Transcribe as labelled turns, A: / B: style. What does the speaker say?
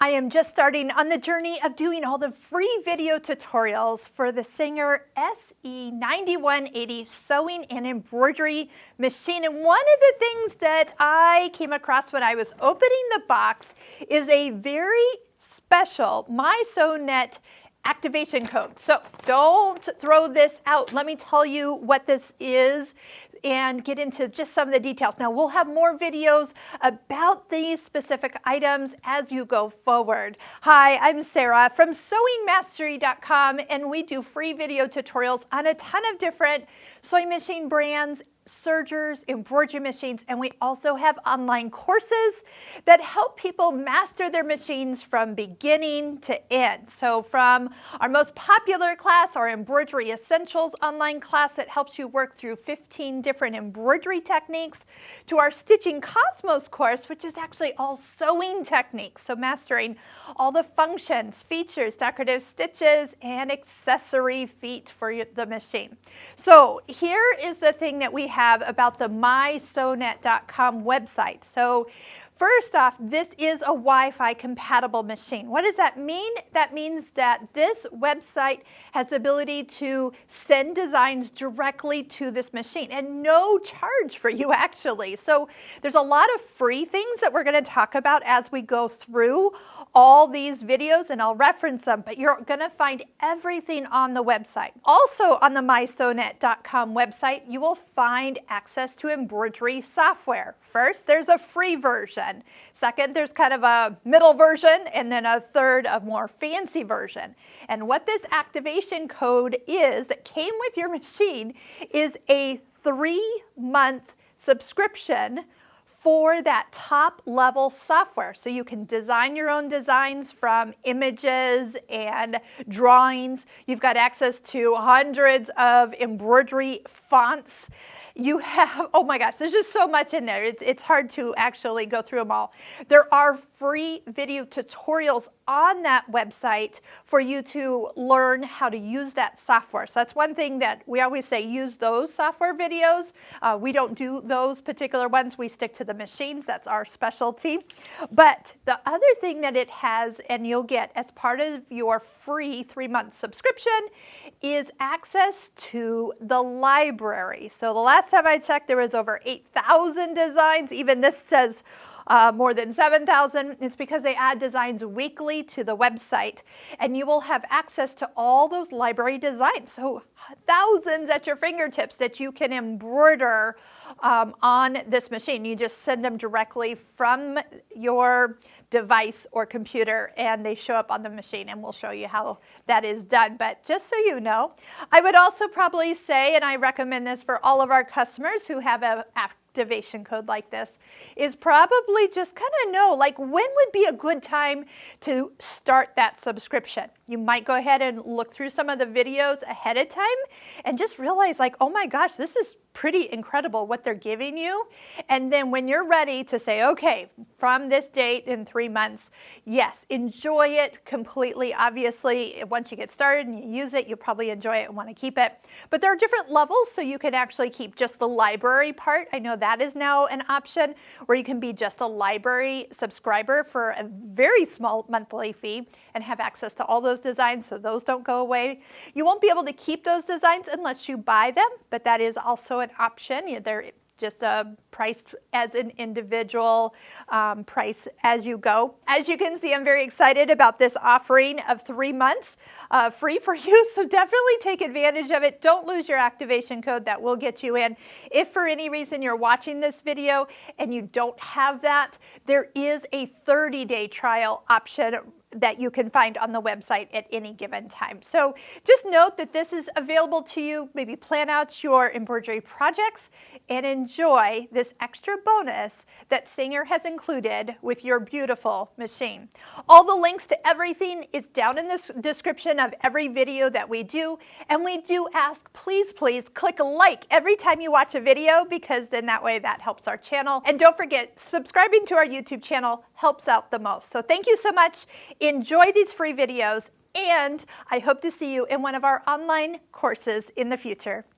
A: I am just starting on the journey of doing all the free video tutorials for the Singer SE9180 sewing and embroidery machine. And one of the things that I came across when I was opening the box is a very special MySewNet activation code. So don't throw this out. Let me tell you what this is and get into just some of the details. Now we'll have more videos about these specific items as you go forward. Hi, I'm Sarah from SewingMastery.com, and we do free video tutorials on a ton of different sewing machine brands, sergers, embroidery machines, and we also have online courses that help people master their machines from beginning to end. So from our most popular class, our Embroidery Essentials online class that helps you work through 15 different embroidery techniques, to our Stitching Cosmos course, which is actually all sewing techniques, so mastering all the functions, features, decorative stitches, and accessory feet for the machine. So here is the thing that we have about the MySewNet.com website. So first off, this is a Wi-Fi compatible machine. What does that mean? That means that this website has the ability to send designs directly to this machine and no charge for you actually. So there's a lot of free things that we're going to talk about as we go through all these videos, and I'll reference them, but you're going to find everything on the website. Also on the MySewNet.com website, you will find access to embroidery software. First, there's a free version. Second, there's kind of a middle version, and then a third, a more fancy version. And what this activation code is that came with your machine is a 3-month subscription for that top level software. So you can design your own designs from images and drawings. You've got access to hundreds of embroidery fonts. You have, oh my gosh, there's just so much in there. It's hard to actually go through them all. There are free video tutorials on that website for you to learn how to use that software. So that's one thing that we always say, use those software videos. We don't do those particular ones. We stick to the machines. That's our specialty. But the other thing that it has, and you'll get as part of your free 3-month subscription, is access to the library. So the last time I checked, there was over 8,000 designs. Even this says more than 7,000. It's because they add designs weekly to the website, and you will have access to all those library designs. So thousands at your fingertips that you can embroider on this machine. You just send them directly from your device or computer, and they show up on the machine, and we'll show you how that is done. But just so you know, I would also probably say, and I recommend this for all of our customers who have an activation code like this, is probably just kind of know, like, when would be a good time to start that subscription. You might go ahead and look through some of the videos ahead of time and just realize, like, oh my gosh, this is pretty incredible what they're giving you. And then when you're ready to say, okay, from this date in 3 months, yes, enjoy it completely. Obviously, once you get started and you use it, you'll probably enjoy it and want to keep it. But there are different levels, so you can actually keep just the library part. I know that is now an option where you can be just a library subscriber for a very small monthly fee and have access to all those designs, so those don't go away. You won't be able to keep those designs unless you buy them, but that is also an option. They're just priced as an individual price as you go. As you can see, I'm very excited about this offering of 3 months free for you, so definitely take advantage of it. Don't lose your activation code. That will get you in. If for any reason you're watching this video and you don't have that, there is a 30-day trial option that you can find on the website at any given time. So just note that this is available to you. Maybe plan out your embroidery projects and enjoy this extra bonus that Singer has included with your beautiful machine. All the links to everything is down in the description of every video that we do, and we do ask, please click a like every time you watch a video, because then that way that helps our channel. And don't forget, subscribing to our YouTube channel helps out the most. So thank you so much. Enjoy these free videos, and I hope to see you in one of our online courses in the future.